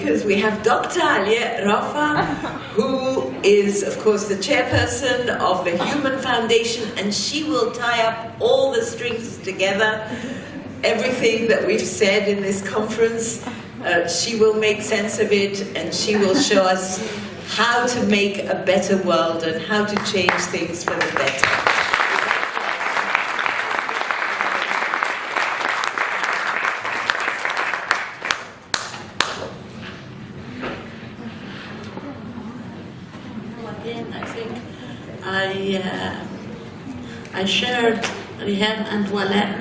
because we have Dr. Aliaa Rafea, who is, of course, the chairperson of the Human Foundation, and she will tie up all the strings together, everything that we've said in this conference. She will make sense of it, and she will show us how to make a better world and how to change things for the better. I shared, Riham and Wala,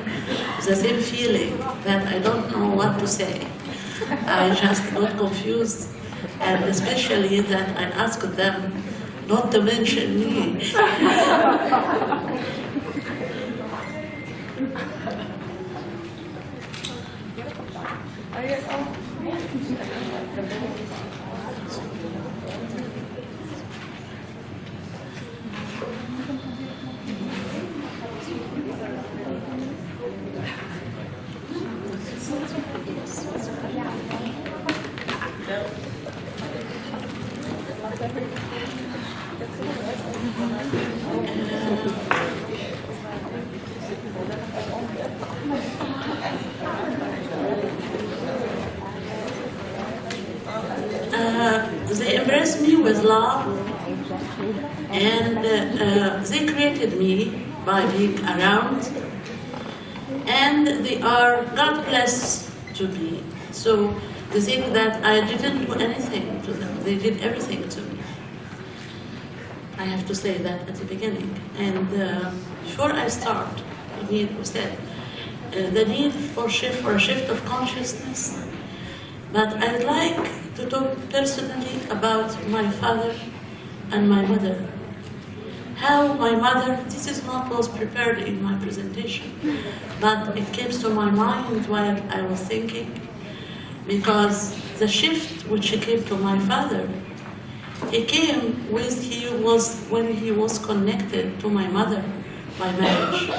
the same feeling that I don't know what to say. I just got confused, and especially that I asked them not to mention me. They embraced me with love, and they created me by being around, and they are God bless to me. So they think that I didn't do anything to them. They did everything to me. I have to say that at the beginning. And before I start, we said the need for a shift of consciousness. But I'd like to talk personally about my father and my mother. How my mother, this is not was prepared in my presentation, but it came to my mind while I was thinking, because the shift which came to my father, it came when he was connected to my mother by marriage.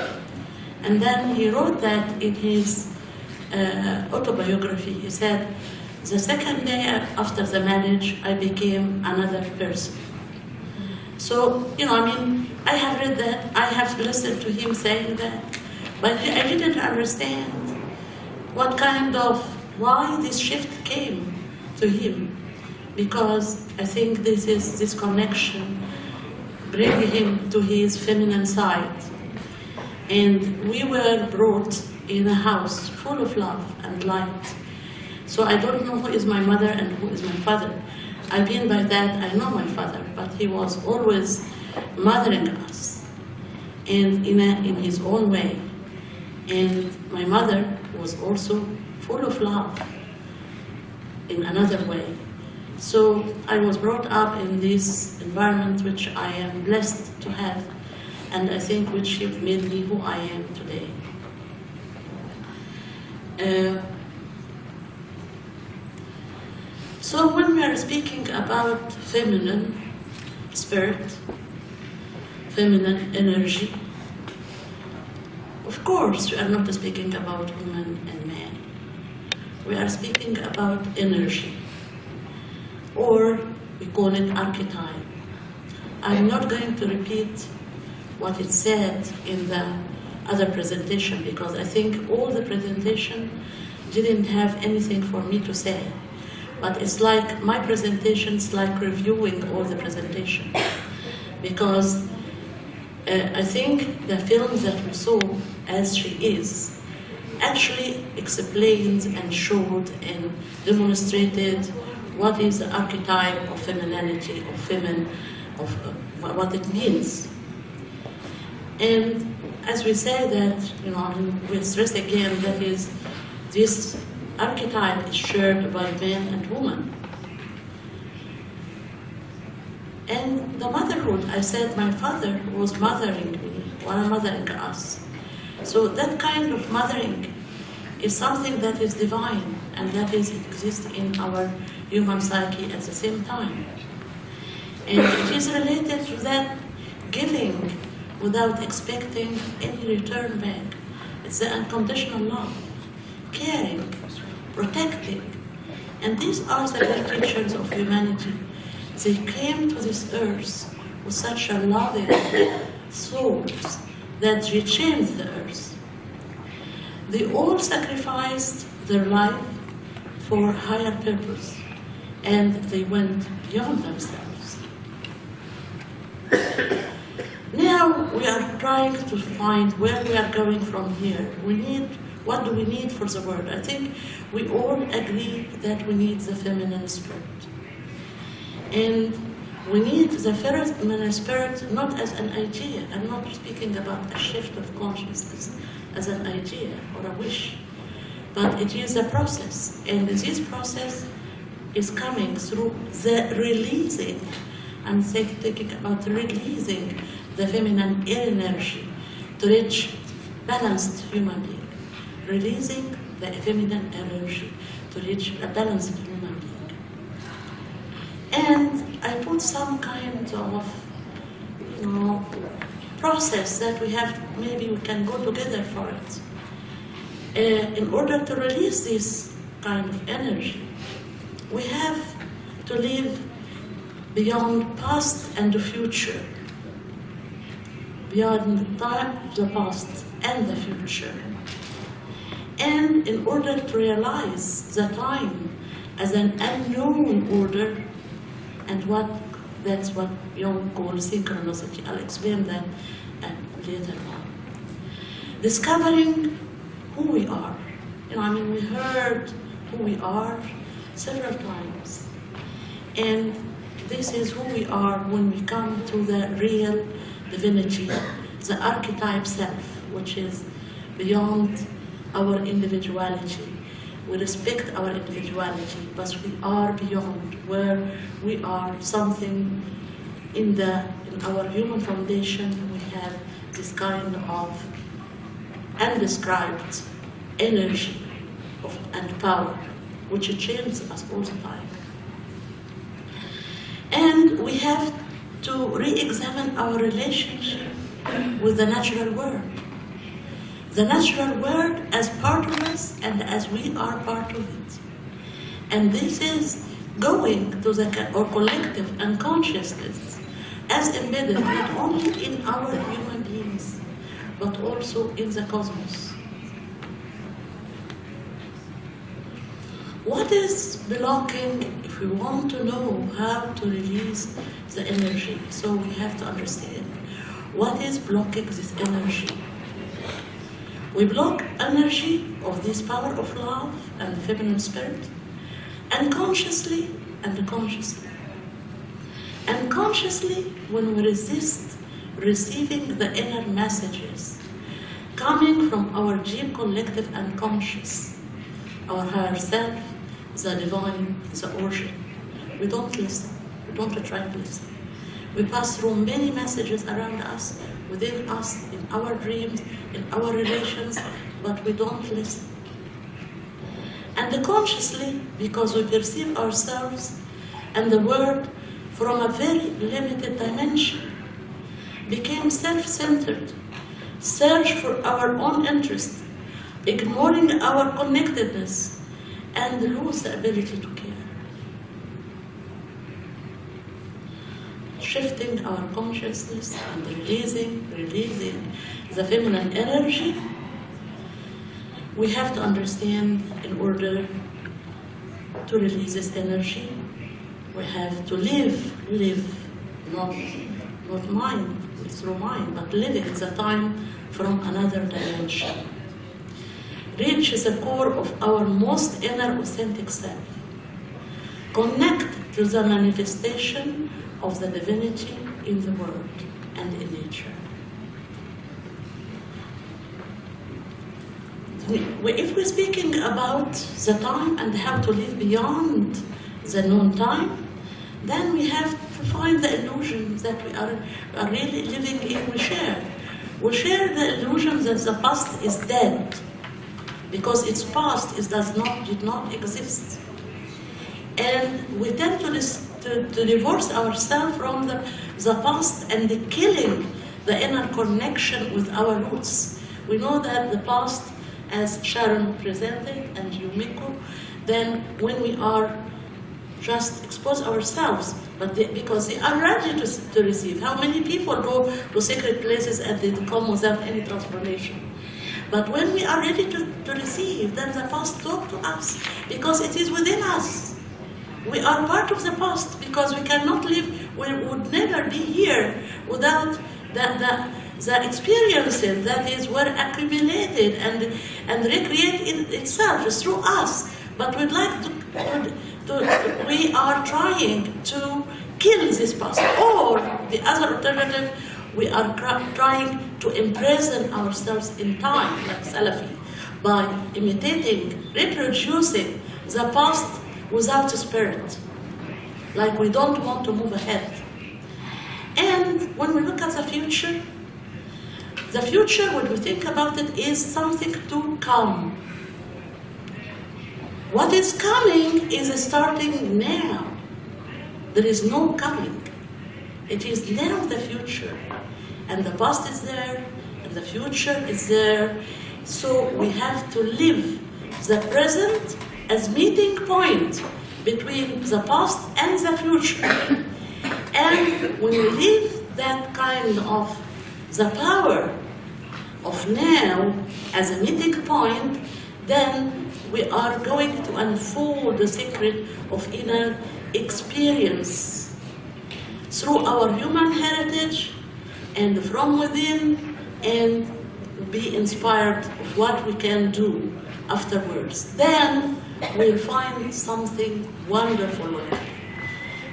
And then he wrote that in his autobiography. He said, the second day after the marriage, I became another person. So, I have read that, I have listened to him saying that, but I didn't understand why this shift came to him. Because I think this connection bring him to his feminine side. And we were brought in a house full of love and light. So I don't know who is my mother and who is my father. I mean by that, I know my father, but he was always mothering us, and in his own way. And my mother was also full of love in another way. So I was brought up in this environment which I am blessed to have, and I think which made me who I am today. So when we are speaking about feminine spirit, feminine energy, of course we are not speaking about woman and man. We are speaking about energy, or we call it archetype. I'm not going to repeat what it said in the other presentation, because I think all the presentation didn't have anything for me to say. But it's like my presentation's like reviewing all the presentation, because I think the film that we saw, As She Is, actually explains and showed and demonstrated what is the archetype of femininity, of feminine, of what it means. And as we say that, we stress again, that is, this archetype is shared by men and women. And the motherhood, I said my father was mothering me, while mothering us. So that kind of mothering is something that is divine, and that exists in our human psyche at the same time. And it is related to that giving without expecting any return back. It's the unconditional love, caring, protecting, And these are the great teachers of humanity. They came to this earth with such a loving thought that they changed the earth. They all sacrificed their life for a higher purpose, and they went beyond themselves. Now we are trying to find where we are going from here. What do we need for the world? I think we all agree that we need the feminine spirit. And we need the feminine spirit not as an idea. I'm not speaking about a shift of consciousness as an idea or a wish, but it is a process. And this process is coming through the releasing. I'm thinking about releasing the feminine energy to reach balanced human being. Releasing the feminine energy to reach a balanced human being. And I put some kind of, process that maybe we can go together for it. In order to release this kind of energy, we have to live beyond past and the future, beyond time, the past and the future. And in order to realize the time as an unknown order, and that's what Jung calls synchronicity. I'll explain that later on. Discovering who we are. We heard who we are several times. And this is who we are when we come to the real divinity, the archetype self, which is beyond our individuality. We respect our individuality, but we are beyond, where we are something in our human foundation. We have this kind of undescribed energy and power, which changes us all the time. And we have to re-examine our relationship with the natural world. The natural world as part of us and as we are part of it. And this is going to the collective unconsciousness as embedded not only in our human beings, but also in the cosmos. What is blocking, if we want to know how to release the energy? So we have to understand what is blocking this energy. We block energy of this power of love and the feminine spirit, unconsciously and consciously. Unconsciously, when we resist receiving the inner messages coming from our deep collective unconscious, our higher self, the divine, the origin. We don't listen. We don't try to listen. We pass through many messages around us, within us, in our dreams, in our relations, but we don't listen. And consciously, because we perceive ourselves and the world from a very limited dimension, became self-centered, search for our own interest, ignoring our connectedness, and lose the ability to care. Shifting our consciousness and releasing the feminine energy, we have to understand, in order to release this energy, we have to live, not mind, through mind, but living the time from another dimension. Reach the core of our most inner authentic self. Connect to the manifestation of the divinity in the world and in nature. If we're speaking about the time and how to live beyond the known time, then we have to find the illusion that we are really living in. We share the illusion that the past is dead, because its past did not exist. And we tend to divorce ourselves from the past and killing the inner connection with our roots. We know that the past, as Sharon presented and Yumiko, than when we are just expose ourselves, but because they are ready to receive. How many people go to sacred places and they come without any transformation? But when we are ready to receive, then the past talk to us, because it is within us. We are part of the past, because we cannot live, we would never be here without the experiences that were accumulated and recreated itself through us. But we'd like we are trying to kill this past. Or the other alternative, we are trying to imprison ourselves in time, like Salafi, by imitating, reproducing the past without a spirit. Like we don't want to move ahead. And when we look at the future, when we think about it, is something to come. What is coming is starting now. There is no coming. It is now the future. And the past is there, and the future is there. So we have to live the present as meeting point between the past and the future. And when we live that kind of the power of now as a meeting point, then we are going to unfold the secret of inner experience through our human heritage and from within, and be inspired of what we can do afterwards. Then we'll find something wonderful.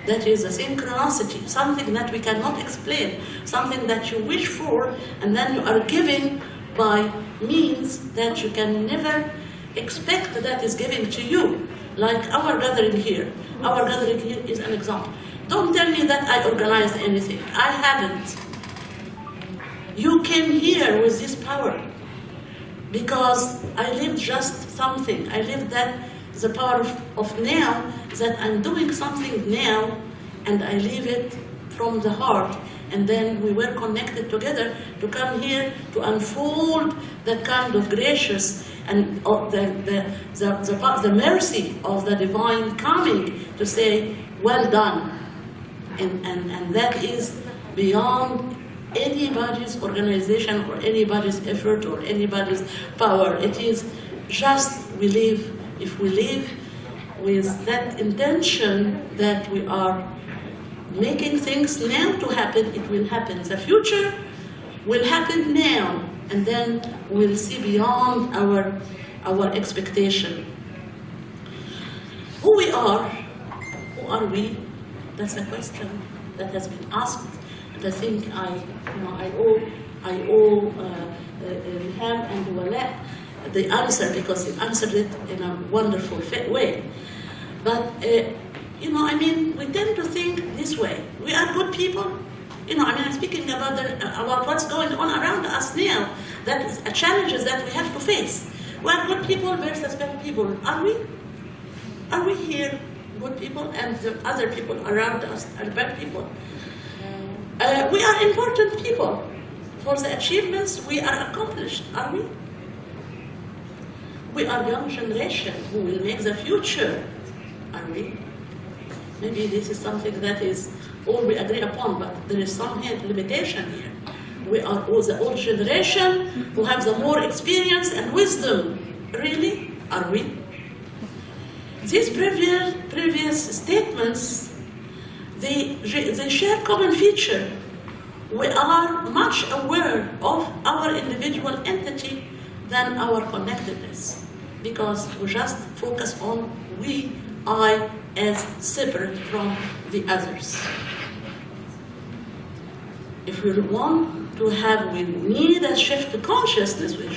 That is a synchronicity, something that we cannot explain, something that you wish for, and then you are given by means that you can never expect that is given to you. Like our gathering here. Our gathering here is an example. Don't tell me that I organized anything. I haven't. You came here with this power because I lived just something. I lived the power of now, that I'm doing something now, and I live it from the heart. And then we were connected together to come here to unfold that kind of gracious and the mercy of the divine coming to say, well done. And that is beyond anybody's organization or anybody's effort or anybody's power. It is just if we live with that intention that we are making things now to happen, it will happen. The future will happen now, and then we'll see beyond our expectation. Who we are, who are we? That's a question that has been asked, and I think I owe Ilham and Wala the answer, because they answered it in a wonderful way. But we tend to think this way. We are good people. I'm speaking about what's going on around us now. That is a challenges that we have to face. We are good people versus bad people. Are we? Are we here good people and the other people around us are bad people? We are important people. For the achievements we are accomplished, are we? We are young generation who will make the future, are we? Maybe this is something that is all we agree upon, but there is some limitation here. We are all the old generation who have the more experience and wisdom. Really? Are we? These previous statements, they share common feature. We are much aware of our individual entity than our connectedness, because we just focus on I as separate from the others. If we want to we need a shift to consciousness, we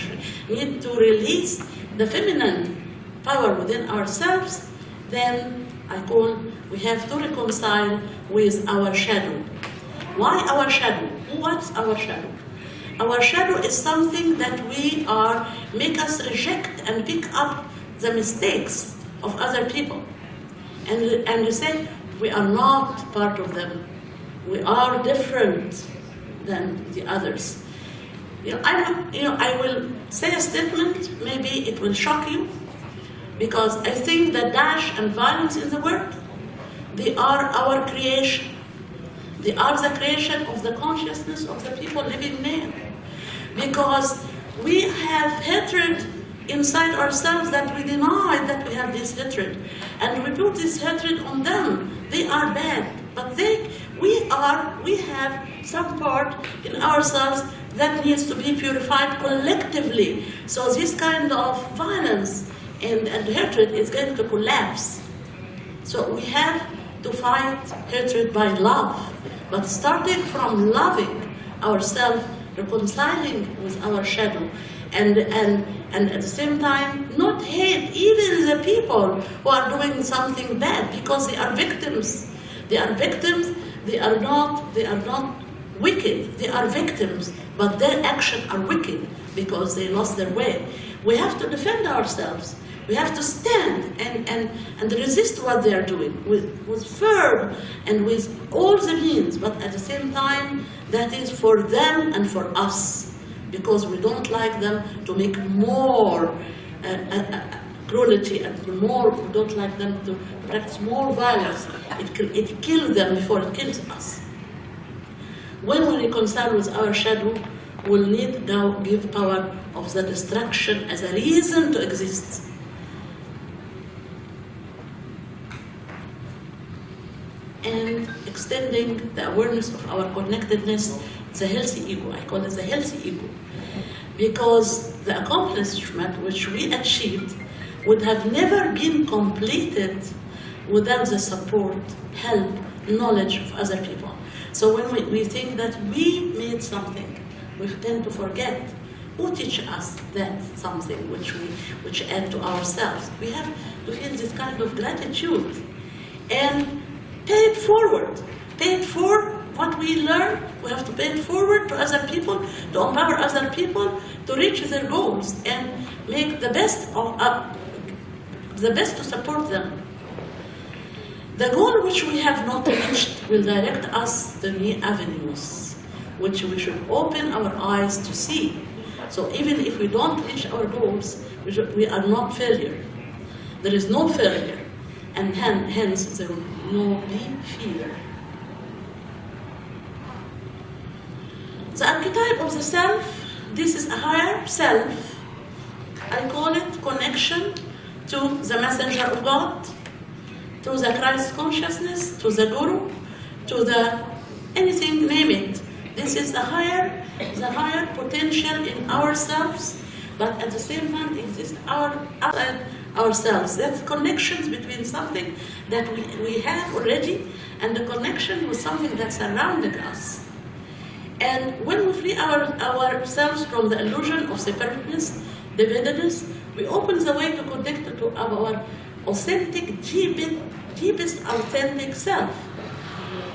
need to release the feminine power within ourselves, then we have to reconcile with our shadow. Why our shadow? What's our shadow? Our shadow is something that make us reject and pick up the mistakes of other people. And we say, we are not part of them. We are different than the others. I will say a statement, maybe it will shock you, Because I think the dash and violence in the world, they are our creation. They are the creation of the consciousness of the people living there. Because we have hatred inside ourselves that we deny that we have this hatred. And we put this hatred on them. They are bad. But we have some part in ourselves that needs to be purified collectively. So this kind of violence and hatred is going to collapse. So we have to fight hatred by love, but starting from loving ourselves, reconciling with our shadow, and at the same time not hate even the people who are doing something bad, because they are victims. They are victims. They are not wicked. They are victims, but their actions are wicked because they lost their way. We have to defend ourselves. We have to stand and resist what they are doing with firm and with all the means, but at the same time, that is for them and for us, because we don't like them to make more cruelty and more, we don't like them to practice more violence. It kills them before it kills us. When we reconcile with our shadow, we'll need now give power of the destruction as a reason to exist. And extending the awareness of our connectedness, the healthy ego. I call it the healthy ego. Because the accomplishment which we achieved would have never been completed without the support, help, knowledge of other people. So when we think that we made something, we tend to forget who teach us that something which add to ourselves. We have to feel this kind of gratitude and pay it forward. Pay it forward. What we learn, we have to pay it forward to other people, to empower other people to reach their goals and make the best to support them. The goal which we have not reached will direct us to new avenues, which we should open our eyes to see. So even if we don't reach our goals, we are not failure. There is no failure, and hence there will no be fear. The archetype of the self, this is a higher self. I call it connection to the messenger of God, to the Christ consciousness, to the Guru, to the anything, name it. This is the higher potential in ourselves, but at the same time exists outside ourselves. That's connections between something that we have already and the connection with something that's surrounding us. And when we free ourselves from the illusion of separateness, dividedness, we open the way to connect to our authentic, deepest authentic self.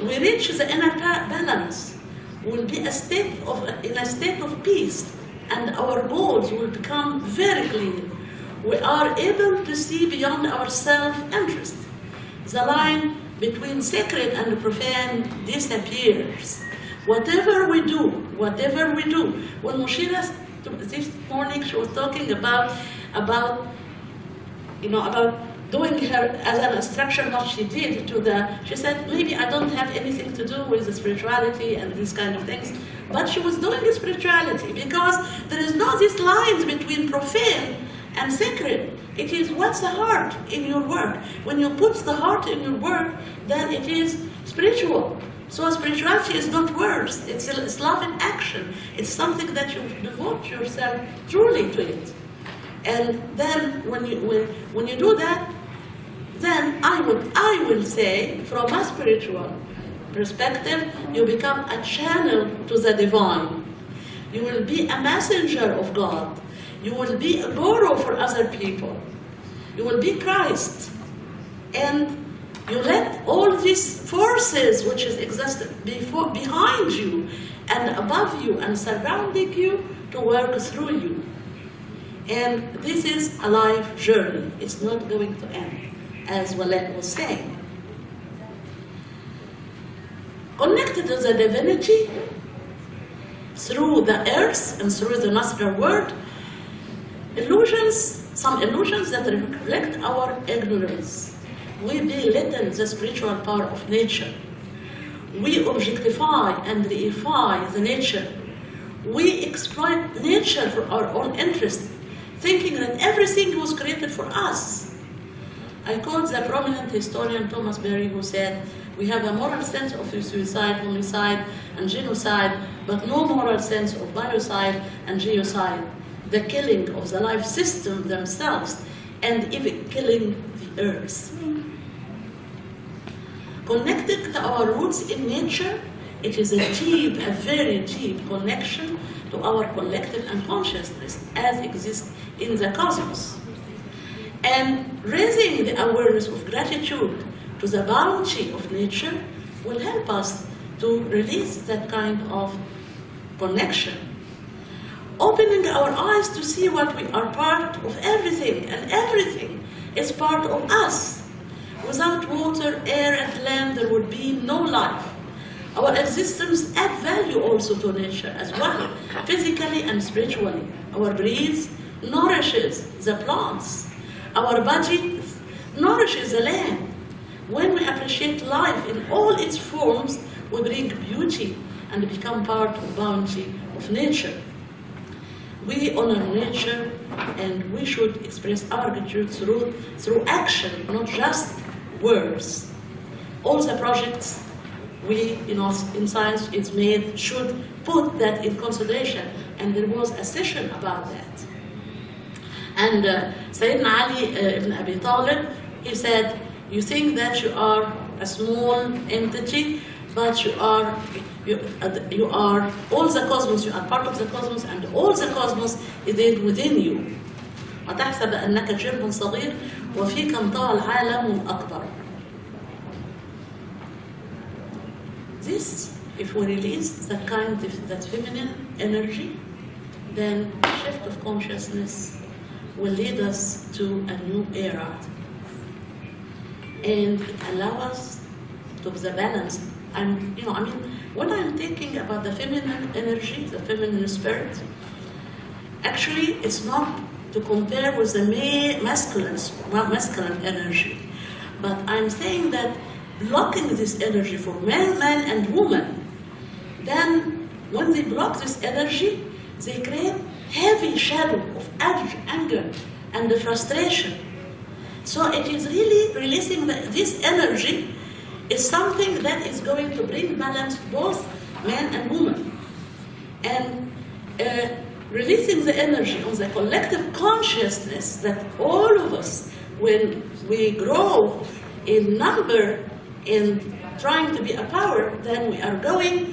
We reach the inner balance. We'll be in a state of peace, and our goals will become very clear. We are able to see beyond our self-interest. The line between sacred and profane disappears. Whatever we do, when Mushira this morning she was talking about doing her as an instruction what she did she said, maybe I don't have anything to do with the spirituality and these kind of things, but she was doing the spirituality because there is no these lines between profane and sacred. It is what's the heart in your work. When you put the heart in your work, then it is spiritual. So spirituality is not words, it's love in action. It's something that you devote yourself truly to it. And then when you do that, then I will say, from a spiritual perspective, you become a channel to the divine. You will be a messenger of God. You will be a guru for other people. You will be Christ. And you let all these forces which is existed behind you and above you and surrounding you to work through you. And this is a life journey. It's not going to end, as Wallet was saying. Connected to the divinity through the earth and through the master word, illusions some illusions that reflect our ignorance. We belittle the spiritual power of nature. We objectify and reify the nature. We exploit nature for our own interest, thinking that everything was created for us. I quote the prominent historian Thomas Berry, who said, "We have a moral sense of suicide, homicide, and genocide, but no moral sense of biocide and geocide, the killing of the life system themselves, and even killing the earth." Connected to our roots in nature, it is a very deep connection to our collective unconsciousness as exists in the cosmos. And raising the awareness of gratitude to the bounty of nature will help us to release that kind of connection. Opening our eyes to see what we are part of everything, and everything is part of us. Without water, air, and land, there would be no life. Our existence adds value also to nature as well, physically and spiritually. Our breath nourishes the plants. Our body nourishes the land. When we appreciate life in all its forms, we bring beauty and become part of the bounty of nature. We honor nature, and we should express our gratitude through action, not just words. All the projects in science is made should put that in consideration, and there was a session about that. And Sayyidina Ali ibn Abi Talib, he said, "You think that you are a small entity, but you are all the cosmos. You are part of the cosmos, and all the cosmos is within you. وتحسب أنك جرم صغير وفيك انطوى العالم الأكبر." This, if we release that feminine energy, then a shift of consciousness will lead us to a new era, and allow us to the balance. And when I'm thinking about the feminine energy, the feminine spirit, actually it's not to compare with the masculine energy, but I'm saying that blocking this energy for man and woman, then when they block this energy, they create heavy shadow of anger and frustration. So it is really releasing this energy is something that is going to bring balance to both man and woman. And releasing the energy on the collective consciousness that all of us, when we grow in number in trying to be a power, then we are going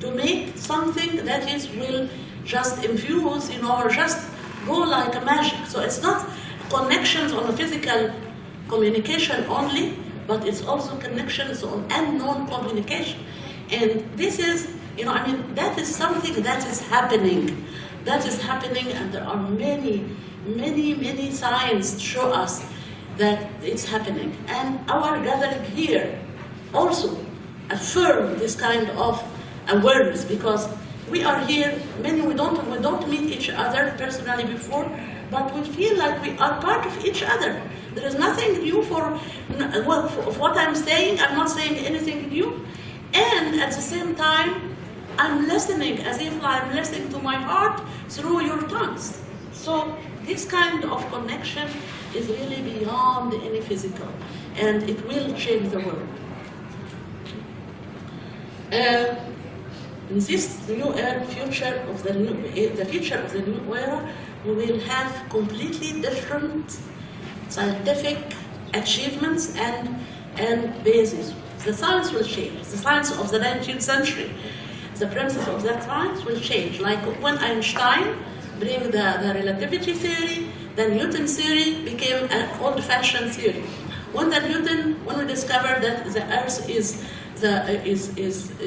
to make something that will just infuse, or just go like a magic. So it's not connections on a physical communication only, but it's also connections on unknown communication. And this is, that is something that is happening. That is happening, and there are many, many, many signs to show us that it's happening. And our gathering here also affirm this kind of awareness, because we are here, we don't meet each other personally before, but we feel like we are part of each other. There is nothing new for what I'm saying. I'm not saying anything new. And at the same time, I'm listening as if I'm listening to my heart through your tongues. So this kind of connection is really beyond any physical, and it will change the world. In this new era, future of the new era, we will have completely different scientific achievements and bases. The science will change. The science of the 19th century, the premises of that science will change. Like when Einstein bring the relativity theory, the Newton theory became an old-fashioned theory. When we discovered that the Earth is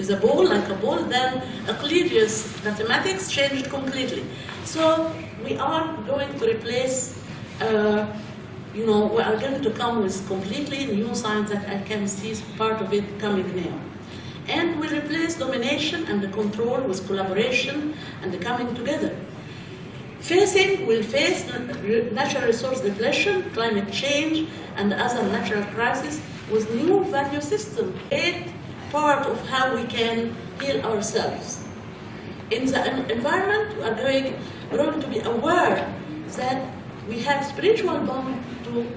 a ball, like a ball, then Euclidean mathematics changed completely. So we are going to replace, we are going to come with completely new science that I can see part of it coming now. And we replace domination and the control with collaboration and the coming together. will face natural resource depletion, climate change, and other natural crises with new value system. It's part of how we can heal ourselves. In the environment, we are going to be aware that we have spiritual bond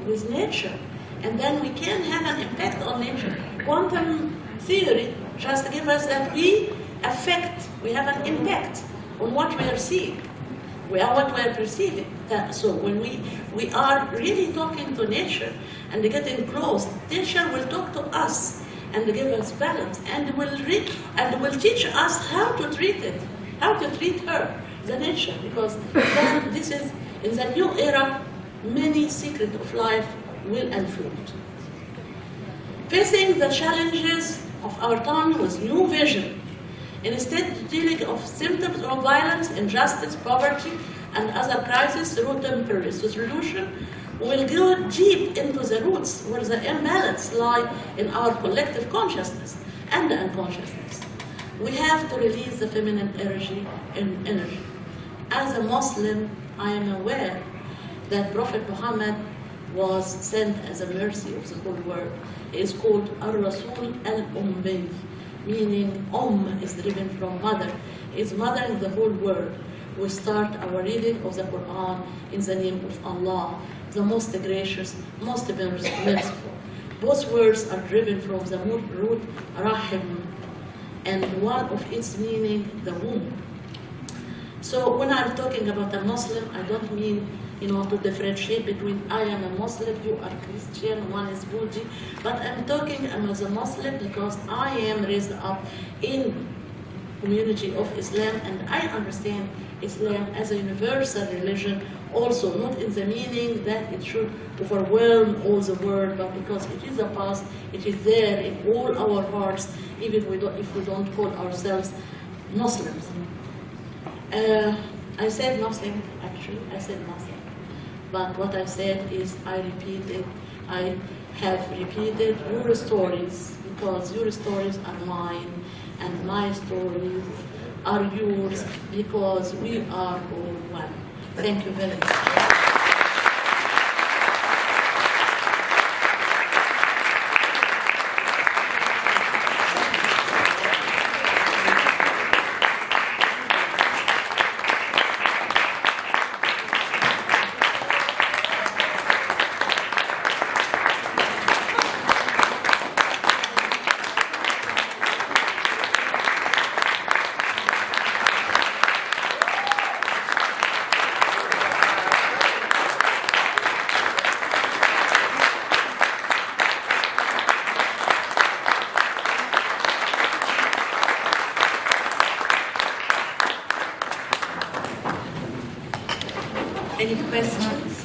with nature, and then we can have an impact on nature. Quantum theory just gives us that we have an impact on what we are seeing, what we are perceiving. So when we are really talking to nature and getting close, nature will talk to us and give us balance, and will teach us how to treat it, how to treat her, the nature, because then this is, in the new era, many secrets of life will unfold. Facing the challenges of our time with new vision, instead of dealing of symptoms of violence, injustice, poverty, and other crises through temporary solution, we will go deep into the roots where the imbalance lie in our collective consciousness and unconsciousness. We have to release the feminine energy. As a Muslim, I am aware that Prophet Muhammad was sent as a mercy of the whole world. He is called Ar-Rasul al-Ummi, meaning is driven from mother. He is mothering the whole world. We start our reading of the Quran in the name of Allah, the most gracious, most merciful. Both words are driven from the root Rahim, and one of its meaning, the womb. So when I'm talking about a Muslim, I don't mean to differentiate between I am a Muslim, you are Christian, one is Buddhist, but I'm talking as a Muslim because I am raised up in community of Islam, and I understand Islam as a universal religion, also not in the meaning that it should overwhelm all the world, but because it is a past, it is there in all our hearts, even if we don't call ourselves Muslims. I said nothing, actually, I said nothing. But what I said is I have repeated your stories, because your stories are mine, and my stories are yours, because we are all one. Thank you very much. Any questions?